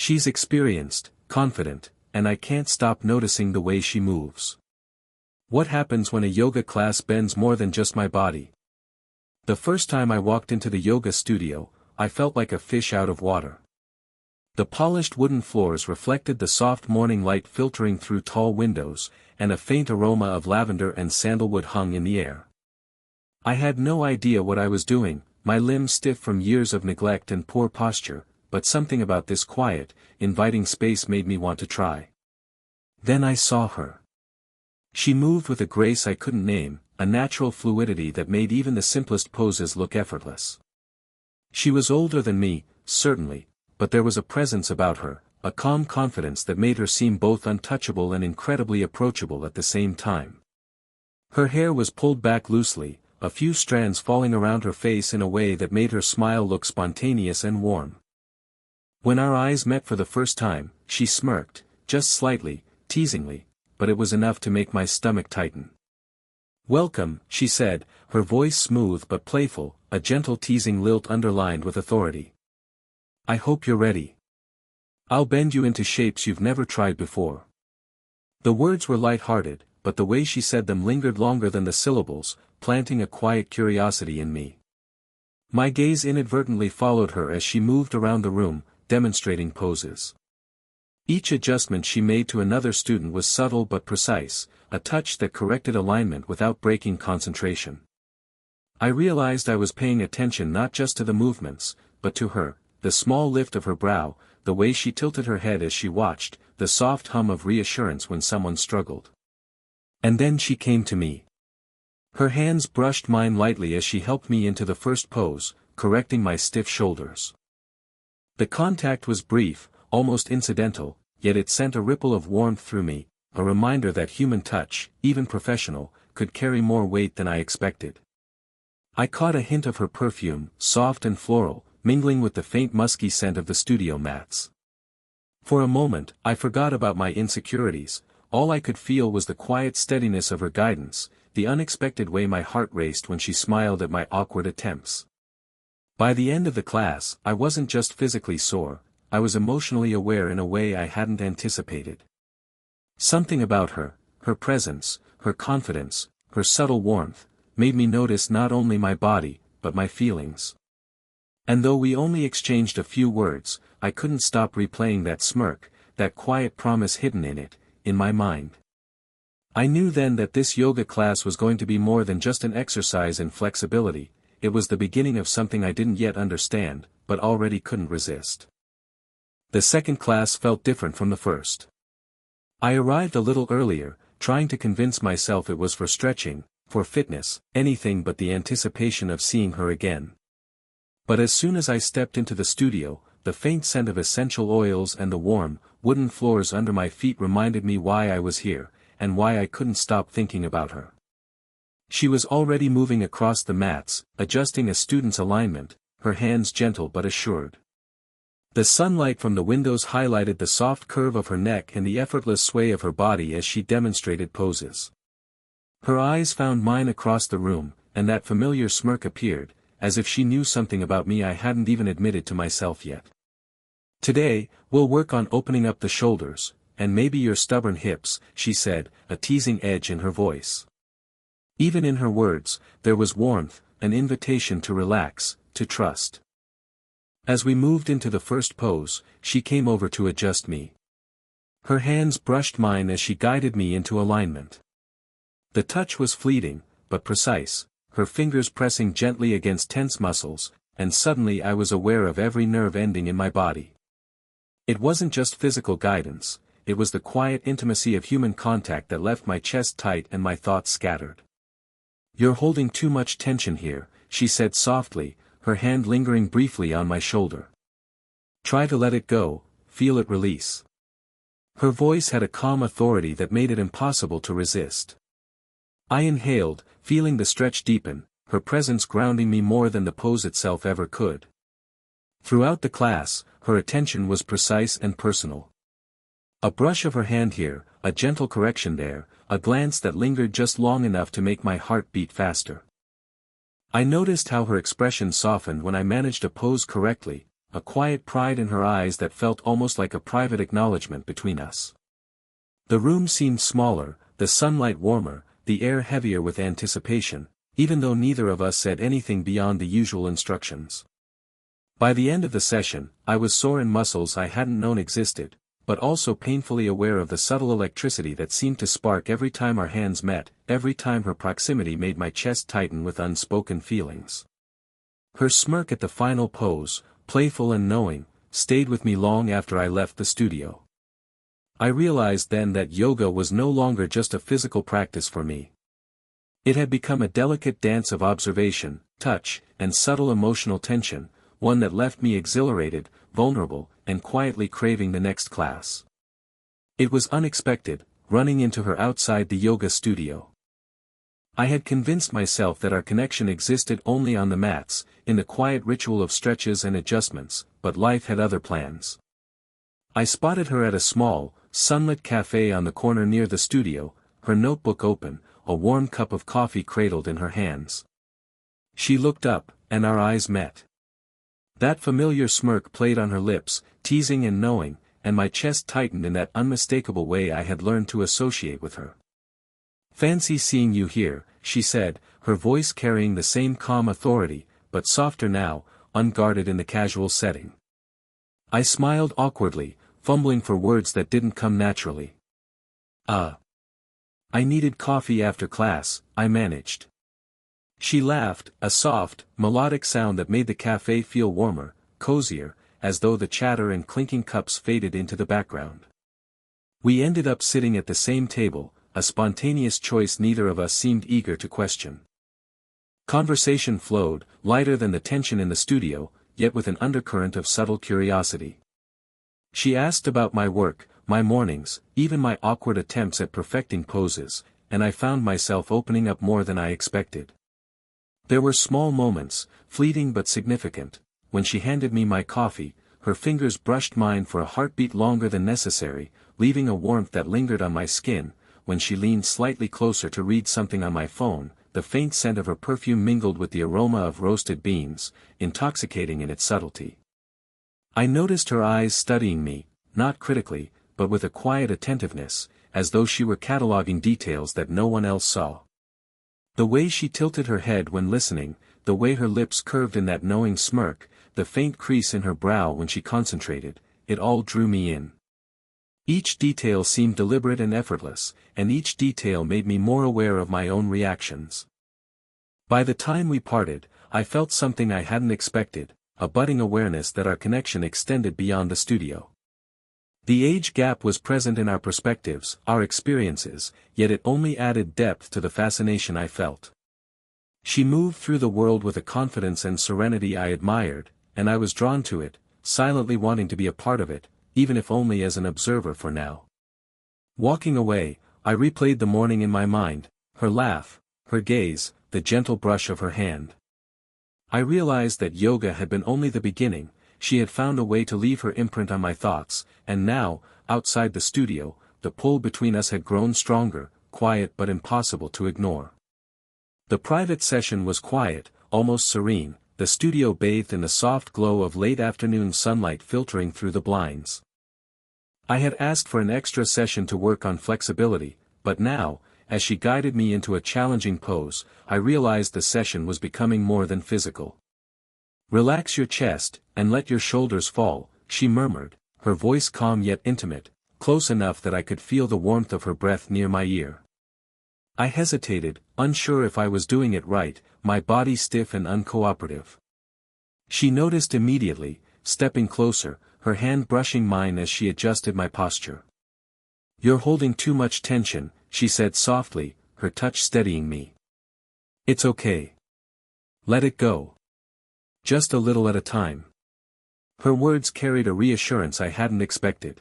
She's experienced, confident, and I can't stop noticing the way she moves. What happens when a yoga class bends more than just my body? The first time I walked into the yoga studio, I felt like a fish out of water. The polished wooden floors reflected the soft morning light filtering through tall windows, and a faint aroma of lavender and sandalwood hung in the air. I had no idea what I was doing, my limbs stiff from years of neglect and poor posture, but something about this quiet, inviting space made me want to try. Then I saw her. She moved with a grace I couldn't name, a natural fluidity that made even the simplest poses look effortless. She was older than me, certainly, but there was a presence about her, a calm confidence that made her seem both untouchable and incredibly approachable at the same time. Her hair was pulled back loosely, a few strands falling around her face in a way that made her smile look spontaneous and warm. When our eyes met for the first time, she smirked, just slightly, teasingly, but it was enough to make my stomach tighten. "Welcome," she said, her voice smooth but playful, a gentle teasing lilt underlined with authority. "I hope you're ready. I'll bend you into shapes you've never tried before." The words were light-hearted, but the way she said them lingered longer than the syllables, planting a quiet curiosity in me. My gaze inadvertently followed her as she moved around the room, demonstrating poses. Each adjustment she made to another student was subtle but precise, a touch that corrected alignment without breaking concentration. I realized I was paying attention not just to the movements, but to her, the small lift of her brow, the way she tilted her head as she watched, the soft hum of reassurance when someone struggled. And then she came to me. Her hands brushed mine lightly as she helped me into the first pose, correcting my stiff shoulders. The contact was brief, almost incidental, yet it sent a ripple of warmth through me, a reminder that human touch, even professional, could carry more weight than I expected. I caught a hint of her perfume, soft and floral, mingling with the faint musky scent of the studio mats. For a moment, I forgot about my insecurities. All I could feel was the quiet steadiness of her guidance, the unexpected way my heart raced when she smiled at my awkward attempts. By the end of the class, I wasn't just physically sore, I was emotionally aware in a way I hadn't anticipated. Something about her, her presence, her confidence, her subtle warmth, made me notice not only my body, but my feelings. And though we only exchanged a few words, I couldn't stop replaying that smirk, that quiet promise hidden in it, in my mind. I knew then that this yoga class was going to be more than just an exercise in flexibility, it was the beginning of something I didn't yet understand, but already couldn't resist. The second class felt different from the first. I arrived a little earlier, trying to convince myself it was for stretching, for fitness, anything but the anticipation of seeing her again. But as soon as I stepped into the studio, the faint scent of essential oils and the warm, wooden floors under my feet reminded me why I was here, and why I couldn't stop thinking about her. She was already moving across the mats, adjusting a student's alignment, her hands gentle but assured. The sunlight from the windows highlighted the soft curve of her neck and the effortless sway of her body as she demonstrated poses. Her eyes found mine across the room, and that familiar smirk appeared, as if she knew something about me I hadn't even admitted to myself yet. "Today, we'll work on opening up the shoulders, and maybe your stubborn hips," she said, a teasing edge in her voice. Even in her words, there was warmth, an invitation to relax, to trust. As we moved into the first pose, she came over to adjust me. Her hands brushed mine as she guided me into alignment. The touch was fleeting, but precise, her fingers pressing gently against tense muscles, and suddenly I was aware of every nerve ending in my body. It wasn't just physical guidance, it was the quiet intimacy of human contact that left my chest tight and my thoughts scattered. "You're holding too much tension here," she said softly, her hand lingering briefly on my shoulder. "Try to let it go, feel it release." Her voice had a calm authority that made it impossible to resist. I inhaled, feeling the stretch deepen, her presence grounding me more than the pose itself ever could. Throughout the class, her attention was precise and personal. A brush of her hand here, a gentle correction there, a glance that lingered just long enough to make my heart beat faster. I noticed how her expression softened when I managed a pose correctly, a quiet pride in her eyes that felt almost like a private acknowledgement between us. The room seemed smaller, the sunlight warmer, the air heavier with anticipation, even though neither of us said anything beyond the usual instructions. By the end of the session, I was sore in muscles I hadn't known existed, but also painfully aware of the subtle electricity that seemed to spark every time our hands met, every time her proximity made my chest tighten with unspoken feelings. Her smirk at the final pose, playful and knowing, stayed with me long after I left the studio. I realized then that yoga was no longer just a physical practice for me. It had become a delicate dance of observation, touch, and subtle emotional tension, one that left me exhilarated, vulnerable, and quietly craving the next class. It was unexpected, running into her outside the yoga studio. I had convinced myself that our connection existed only on the mats, in the quiet ritual of stretches and adjustments, but life had other plans. I spotted her at a small, sunlit cafe on the corner near the studio, her notebook open, a warm cup of coffee cradled in her hands. She looked up, and our eyes met. That familiar smirk played on her lips, teasing and knowing, and my chest tightened in that unmistakable way I had learned to associate with her. "Fancy seeing you here," she said, her voice carrying the same calm authority, but softer now, unguarded in the casual setting. I smiled awkwardly, fumbling for words that didn't come naturally. I needed coffee after class," I managed. She laughed, a soft, melodic sound that made the cafe feel warmer, cozier, as though the chatter and clinking cups faded into the background. We ended up sitting at the same table, a spontaneous choice neither of us seemed eager to question. Conversation flowed, lighter than the tension in the studio, yet with an undercurrent of subtle curiosity. She asked about my work, my mornings, even my awkward attempts at perfecting poses, and I found myself opening up more than I expected. There were small moments, fleeting but significant, when she handed me my coffee, her fingers brushed mine for a heartbeat longer than necessary, leaving a warmth that lingered on my skin, when she leaned slightly closer to read something on my phone, the faint scent of her perfume mingled with the aroma of roasted beans, intoxicating in its subtlety. I noticed her eyes studying me, not critically, but with a quiet attentiveness, as though she were cataloging details that no one else saw. The way she tilted her head when listening, the way her lips curved in that knowing smirk, the faint crease in her brow when she concentrated, it all drew me in. Each detail seemed deliberate and effortless, and each detail made me more aware of my own reactions. By the time we parted, I felt something I hadn't expected, a budding awareness that our connection extended beyond the studio. The age gap was present in our perspectives, our experiences, yet it only added depth to the fascination I felt. She moved through the world with a confidence and serenity I admired, and I was drawn to it, silently wanting to be a part of it, even if only as an observer for now. Walking away, I replayed the morning in my mind, her laugh, her gaze, the gentle brush of her hand. I realized that yoga had been only the beginning. She had found a way to leave her imprint on my thoughts, and now, outside the studio, the pull between us had grown stronger, quiet but impossible to ignore. The private session was quiet, almost serene, the studio bathed in the soft glow of late afternoon sunlight filtering through the blinds. I had asked for an extra session to work on flexibility, but now, as she guided me into a challenging pose, I realized the session was becoming more than physical. "Relax your chest, and let your shoulders fall," she murmured, her voice calm yet intimate, close enough that I could feel the warmth of her breath near my ear. I hesitated, unsure if I was doing it right, my body stiff and uncooperative. She noticed immediately, stepping closer, her hand brushing mine as she adjusted my posture. "You're holding too much tension," she said softly, her touch steadying me. "It's okay. Let it go. Just a little at a time." Her words carried a reassurance I hadn't expected.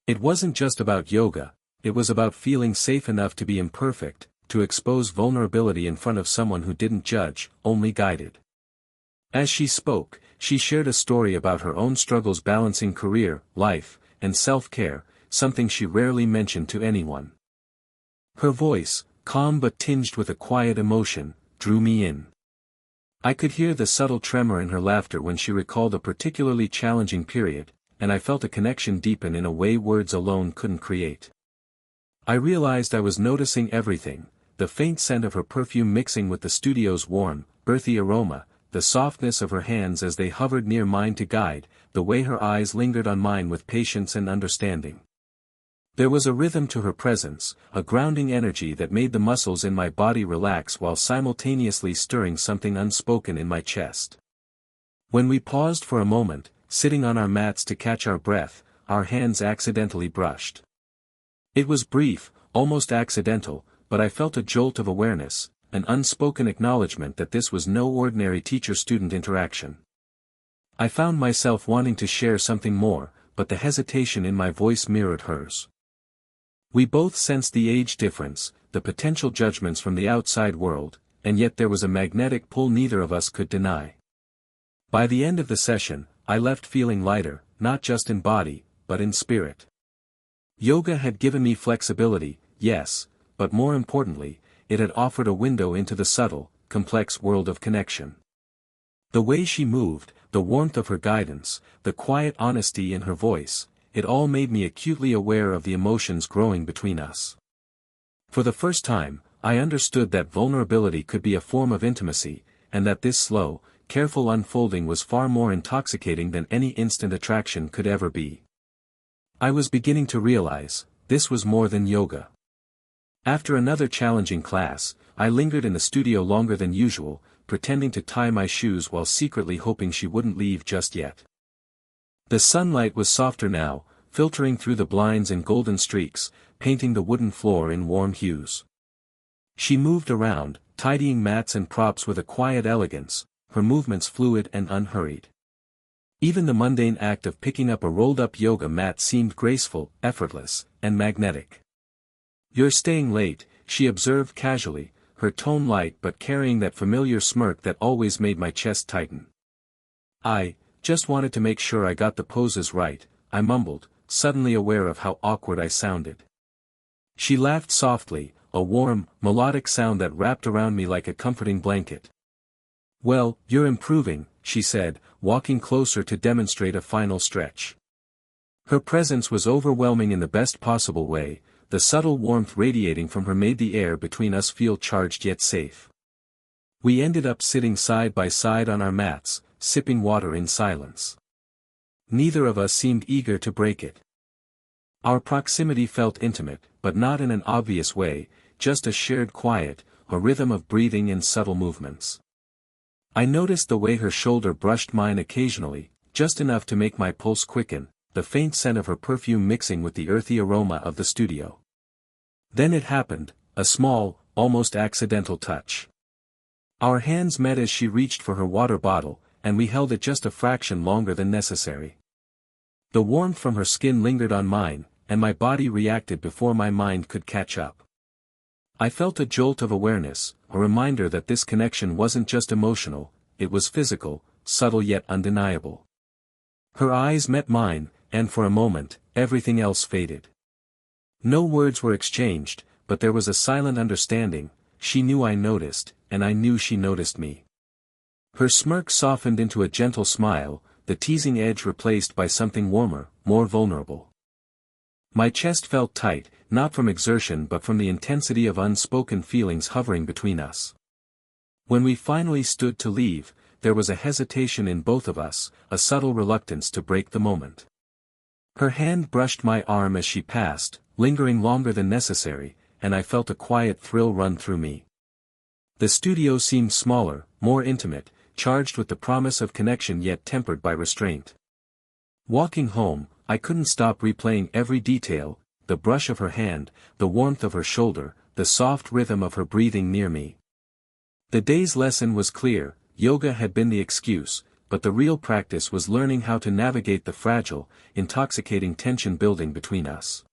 It wasn't just about yoga, it was about feeling safe enough to be imperfect, to expose vulnerability in front of someone who didn't judge, only guided. As she spoke, she shared a story about her own struggles balancing career, life, and self-care, something she rarely mentioned to anyone. Her voice, calm but tinged with a quiet emotion, drew me in. I could hear the subtle tremor in her laughter when she recalled a particularly challenging period, and I felt a connection deepen in a way words alone couldn't create. I realized I was noticing everything, the faint scent of her perfume mixing with the studio's warm, earthy aroma, the softness of her hands as they hovered near mine to guide, the way her eyes lingered on mine with patience and understanding. There was a rhythm to her presence, a grounding energy that made the muscles in my body relax while simultaneously stirring something unspoken in my chest. When we paused for a moment, sitting on our mats to catch our breath, our hands accidentally brushed. It was brief, almost accidental, but I felt a jolt of awareness, an unspoken acknowledgement that this was no ordinary teacher-student interaction. I found myself wanting to share something more, but the hesitation in my voice mirrored hers. We both sensed the age difference, the potential judgments from the outside world, and yet there was a magnetic pull neither of us could deny. By the end of the session, I left feeling lighter, not just in body, but in spirit. Yoga had given me flexibility, yes, but more importantly, it had offered a window into the subtle, complex world of connection. The way she moved, the warmth of her guidance, the quiet honesty in her voice, it all made me acutely aware of the emotions growing between us. For the first time, I understood that vulnerability could be a form of intimacy, and that this slow, careful unfolding was far more intoxicating than any instant attraction could ever be. I was beginning to realize, this was more than yoga. After another challenging class, I lingered in the studio longer than usual, pretending to tie my shoes while secretly hoping she wouldn't leave just yet. The sunlight was softer now, filtering through the blinds in golden streaks, painting the wooden floor in warm hues. She moved around, tidying mats and props with a quiet elegance, her movements fluid and unhurried. Even the mundane act of picking up a rolled-up yoga mat seemed graceful, effortless, and magnetic. "You're staying late," she observed casually, her tone light but carrying that familiar smirk that always made my chest tighten. "I just wanted to make sure I got the poses right," I mumbled, suddenly aware of how awkward I sounded. She laughed softly, a warm, melodic sound that wrapped around me like a comforting blanket. "Well, you're improving," she said, walking closer to demonstrate a final stretch. Her presence was overwhelming in the best possible way, the subtle warmth radiating from her made the air between us feel charged yet safe. We ended up sitting side by side on our mats, sipping water in silence. Neither of us seemed eager to break it. Our proximity felt intimate, but not in an obvious way, just a shared quiet, a rhythm of breathing and subtle movements. I noticed the way her shoulder brushed mine occasionally, just enough to make my pulse quicken, the faint scent of her perfume mixing with the earthy aroma of the studio. Then it happened, a small, almost accidental touch. Our hands met as she reached for her water bottle, and we held it just a fraction longer than necessary. The warmth from her skin lingered on mine, and my body reacted before my mind could catch up. I felt a jolt of awareness, a reminder that this connection wasn't just emotional, it was physical, subtle yet undeniable. Her eyes met mine, and for a moment, everything else faded. No words were exchanged, but there was a silent understanding. She knew I noticed, and I knew she noticed me. Her smirk softened into a gentle smile, the teasing edge replaced by something warmer, more vulnerable. My chest felt tight, not from exertion but from the intensity of unspoken feelings hovering between us. When we finally stood to leave, there was a hesitation in both of us, a subtle reluctance to break the moment. Her hand brushed my arm as she passed, lingering longer than necessary, and I felt a quiet thrill run through me. The studio seemed smaller, more intimate, charged with the promise of connection yet tempered by restraint. Walking home, I couldn't stop replaying every detail, the brush of her hand, the warmth of her shoulder, the soft rhythm of her breathing near me. The day's lesson was clear, yoga had been the excuse, but the real practice was learning how to navigate the fragile, intoxicating tension building between us.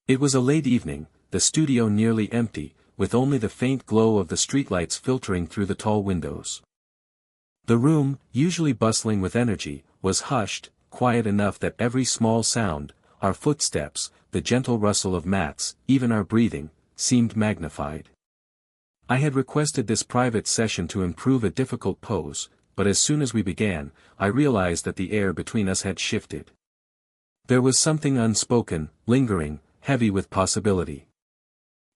It was a late evening, the studio nearly empty, with only the faint glow of the streetlights filtering through the tall windows. The room, usually bustling with energy, was hushed, quiet enough that every small sound, our footsteps, the gentle rustle of mats, even our breathing, seemed magnified. I had requested this private session to improve a difficult pose, but as soon as we began, I realized that the air between us had shifted. There was something unspoken, lingering, heavy with possibility.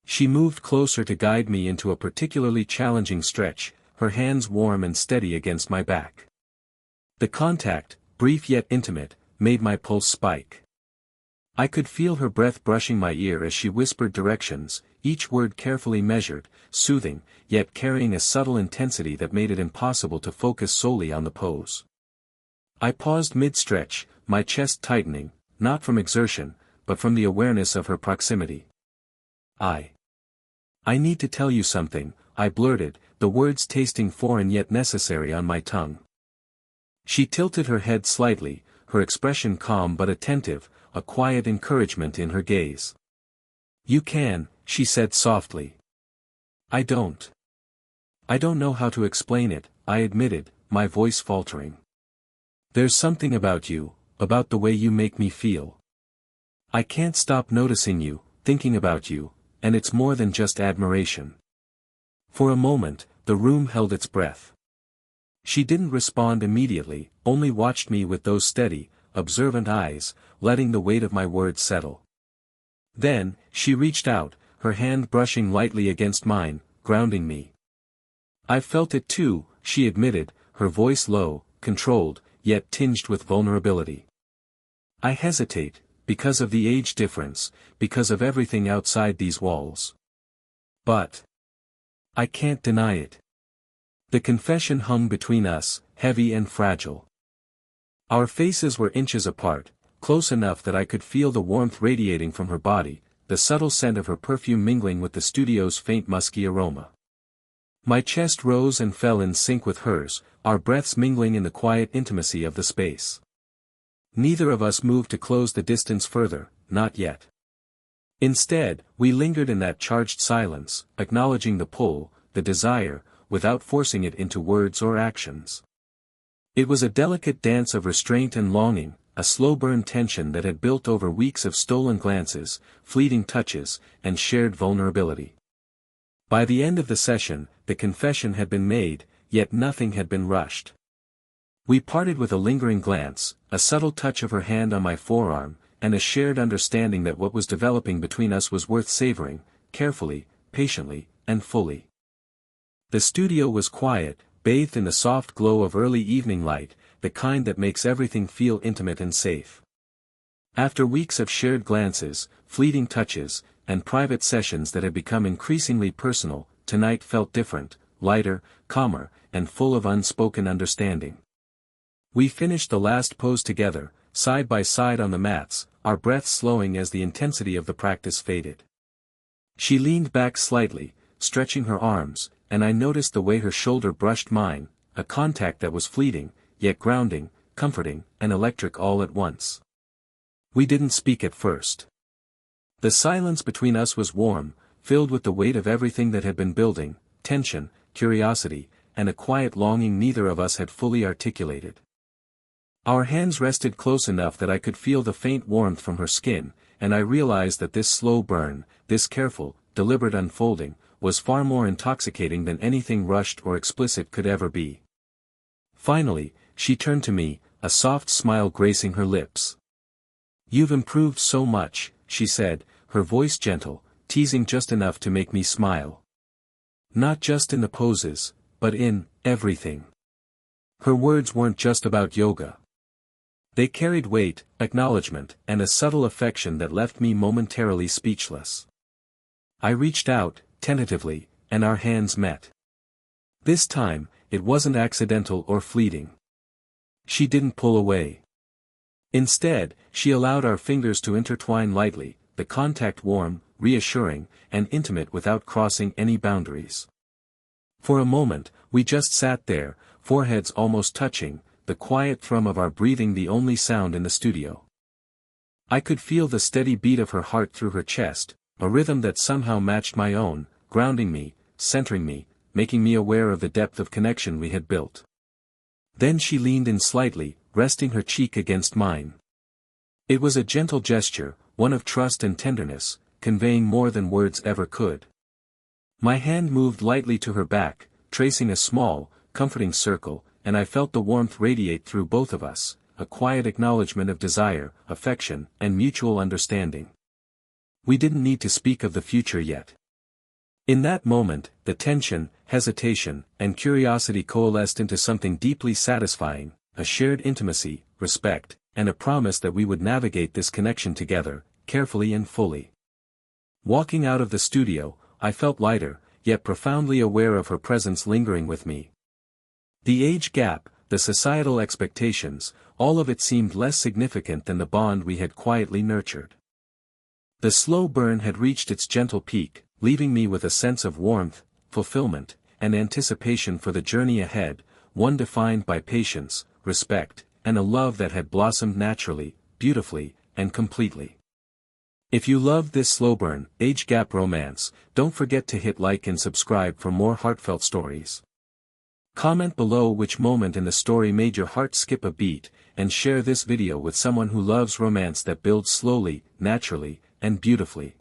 She moved closer to guide me into a particularly challenging stretch, her hands warm and steady against my back. The contact, brief yet intimate, made my pulse spike. I could feel her breath brushing my ear as she whispered directions, each word carefully measured, soothing, yet carrying a subtle intensity that made it impossible to focus solely on the pose. I paused mid-stretch, my chest tightening, not from exertion, but from the awareness of her proximity. I need to tell you something, I blurted, the words tasting foreign yet necessary on my tongue. She tilted her head slightly, her expression calm but attentive, a quiet encouragement in her gaze. You can, she said softly. I don't know how to explain it, I admitted, my voice faltering. There's something about you, about the way you make me feel. I can't stop noticing you, thinking about you, and it's more than just admiration. For a moment, the room held its breath. She didn't respond immediately, only watched me with those steady, observant eyes, letting the weight of my words settle. Then, she reached out, her hand brushing lightly against mine, grounding me. I felt it too, she admitted, her voice low, controlled, yet tinged with vulnerability. I hesitate, because of the age difference, because of everything outside these walls. But I can't deny it. The confession hung between us, heavy and fragile. Our faces were inches apart, close enough that I could feel the warmth radiating from her body, the subtle scent of her perfume mingling with the studio's faint musky aroma. My chest rose and fell in sync with hers, our breaths mingling in the quiet intimacy of the space. Neither of us moved to close the distance further, not yet. Instead, we lingered in that charged silence, acknowledging the pull, the desire, without forcing it into words or actions. It was a delicate dance of restraint and longing, a slow-burn tension that had built over weeks of stolen glances, fleeting touches, and shared vulnerability. By the end of the session, the confession had been made, yet nothing had been rushed. We parted with a lingering glance, a subtle touch of her hand on my forearm, and a shared understanding that what was developing between us was worth savoring, carefully, patiently, and fully. The studio was quiet, bathed in the soft glow of early evening light, the kind that makes everything feel intimate and safe. After weeks of shared glances, fleeting touches, and private sessions that had become increasingly personal, tonight felt different, lighter, calmer, and full of unspoken understanding. We finished the last pose together, side by side on the mats, our breaths slowing as the intensity of the practice faded. She leaned back slightly, stretching her arms, and I noticed the way her shoulder brushed mine, a contact that was fleeting, yet grounding, comforting, and electric all at once. We didn't speak at first. The silence between us was warm, filled with the weight of everything that had been building, tension, curiosity, and a quiet longing neither of us had fully articulated. Our hands rested close enough that I could feel the faint warmth from her skin, and I realized that this slow burn, this careful, deliberate unfolding, was far more intoxicating than anything rushed or explicit could ever be. Finally, she turned to me, a soft smile gracing her lips. "You've improved so much," she said, her voice gentle, teasing just enough to make me smile. "Not just in the poses, but in everything." Her words weren't just about yoga. They carried weight, acknowledgement, and a subtle affection that left me momentarily speechless. I reached out, tentatively, and our hands met. This time, it wasn't accidental or fleeting. She didn't pull away. Instead, she allowed our fingers to intertwine lightly, the contact warm, reassuring, and intimate without crossing any boundaries. For a moment, we just sat there, foreheads almost touching, the quiet thrum of our breathing the only sound in the studio. I could feel the steady beat of her heart through her chest, a rhythm that somehow matched my own, grounding me, centering me, making me aware of the depth of connection we had built. Then she leaned in slightly, resting her cheek against mine. It was a gentle gesture, one of trust and tenderness, conveying more than words ever could. My hand moved lightly to her back, tracing a small, comforting circle, and I felt the warmth radiate through both of us, a quiet acknowledgement of desire, affection, and mutual understanding. We didn't need to speak of the future yet. In that moment, the tension, hesitation, and curiosity coalesced into something deeply satisfying, a shared intimacy, respect, and a promise that we would navigate this connection together, carefully and fully. Walking out of the studio, I felt lighter, yet profoundly aware of her presence lingering with me. The age gap, the societal expectations, all of it seemed less significant than the bond we had quietly nurtured. The slow burn had reached its gentle peak, leaving me with a sense of warmth, fulfillment, and anticipation for the journey ahead, one defined by patience, respect, and a love that had blossomed naturally, beautifully, and completely. If you loved this slow burn, age gap romance, don't forget to hit like and subscribe for more heartfelt stories. Comment below which moment in the story made your heart skip a beat, and share this video with someone who loves romance that builds slowly, naturally, and beautifully.